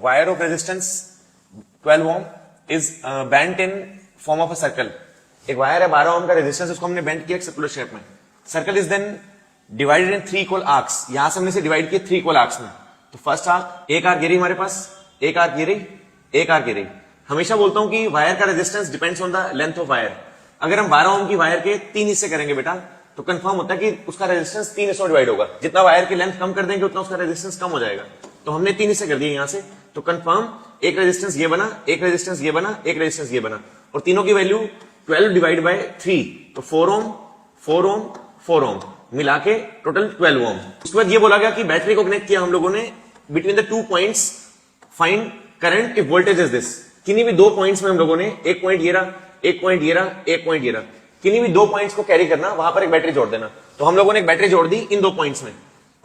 Wire of resistance 12 ohm is bent in form of a circle. एक wire है 12 ओम का resistance, उसको हमने बेंट किया एक सर्कुलर शेप में. Circle is then divided in 3 equal arcs. यहां से हमने इसे डिवाइड किया 3 इक्वल आर्क्स में. तो फर्स्ट आर्क, एक आर्क गिरी हमारे पास, एक आर्क गिरी, एक आर्क गिरी. हमेशा बोलता हूं कि वायर का resistance depends on the length of wire. अगर हम 12 ओम की वायर के 3 हिस्से करेंगे बेटा, तो कंफर्म होता है कि उसका रेजिस्टेंस 3 हिस्सों में डिवाइड होगा. जितना वायर की लेंथ कम कर देंगे उतना उसका रेजिस्टेंस कम हो जाएगा. तो हमने 3 हिस्से कर दिए यहां से. तो कंफर्म एक रेजिस्टेंस ये बना, एक रेजिस्टेंस ये बना, एक रेजिस्टेंस ये बना, और तीनों की वैल्यू 12 डिवाइड बाय 3. तो 4 ओम 4 ओम 4 ओम मिला के टोटल 12 ओम. उसके बाद ये बोला गया कि बैटरी को कनेक्ट किया हम लोगों ने between the 2 points, find current if voltage is this. किन्हीं भी 2 पॉइंट्स में हम लोगों ने, एक पॉइंट ये रहा, एक पॉइंट ये रहा, एक पॉइंट ये रहा, किन्हीं भी 2 पॉइंट्स को कैरी करना, वहां पर एक बैटरी जोड़ देना. तो हम लोगों ने एक बैटरी जोड़ दी इन 2 पॉइंट्स में,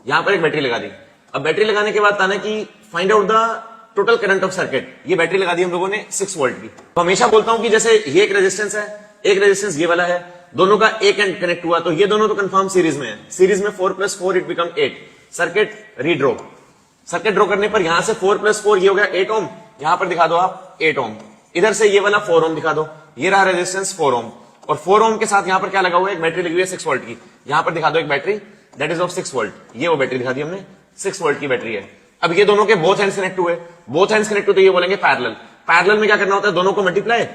यहां पर एक बैटरी लगा दी. अब बैटरी लगाने के बाद ताना कि find out the total current of circuit. ये बैटरी लगा दी हम लोगों ने 6 वोल्ट की. तो हमेशा बोलता हूं कि जैसे ये एक रेजिस्टेंस है, एक रेजिस्टेंस ये वाला है, दोनों का एक एंड कनेक्ट हुआ, तो ये दोनों तो कंफर्म सीरीज में है. सीरीज में 4 + 4 it become 8. Circuit रीड्रो. Circuit draw करने पर यहां से 4 + 4 ये हो गया 8 ओम. यहां पर दिखा दो आप 8 ओम. इधर से ये वाला 4 ओम दिखा दो. ये रहा रेजिस्टेंस 4 ओम, और 4 ओम के साथ यहां पर क्या लगा हुआ है, एक बैटरी लगी हुई है 6 वोल्ट की. यहां पर दिखा दो एक battery that is of 6 volt. ये वो बैटरी दिखा दी हमने, 6 वोल्ट की बैटरी है. अब ये दोनों के बोथ हैंड्स कनेक्ट हुए. बोथ हैंड्स कनेक्ट हुए तो ये बोलेंगे पैरेलल. पैरेलल में क्या करना होता है, दोनों को मल्टीप्लाई,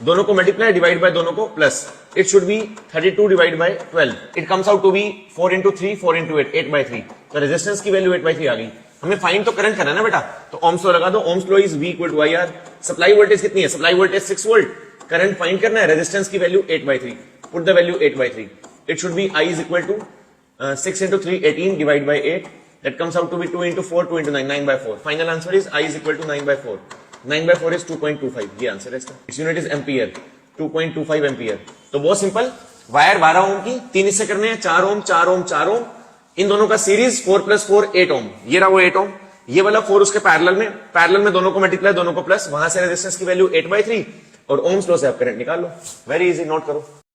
दोनों को मल्टीप्लाई, डिवाइड बाय दोनों को plus. It should be 32 divide by 12. It comes out to be 4 × 3 4 × 8 8/3. तो रेजिस्टेंस की वैल्यू 8/3 आ गई. हमें फाइंड तो करंट करना है ना बेटा, तो ओम्स लॉ लगा दो. Ohm's law is V = IR. Supply voltage कितनी है, supply voltage 6 volt. Current find करना है, रेजिस्टेंस की value 8/3. Put the value 8/3. It should B I is equal to 6 × 3 18 divide by 8. That comes out to be 2 × 4 2 × 9 9/4. Final answer is I is equal to 9/4. 9/4 is 2.25. ये answer है इसका. Its unit is ampere, 2.25 ampere. तो बहुत simple. Wire 12 ओम की 3 हिस्से करने हैं, 4 ओम 4 ओम 4 ओम. इन दोनों का सीरीज 4 + 4 8 ओम. ये रहा वो 8 ओम. ये वाला 4 उसके पैरेलल में दोनों को मल्टीप्लाई, दोनों को प्लस. वहां से रेजिस्टेंस की वैल्यू 8/3, और ओम्स लॉ से आप करंट निकाल लो. वेरी इजी, नोट करो.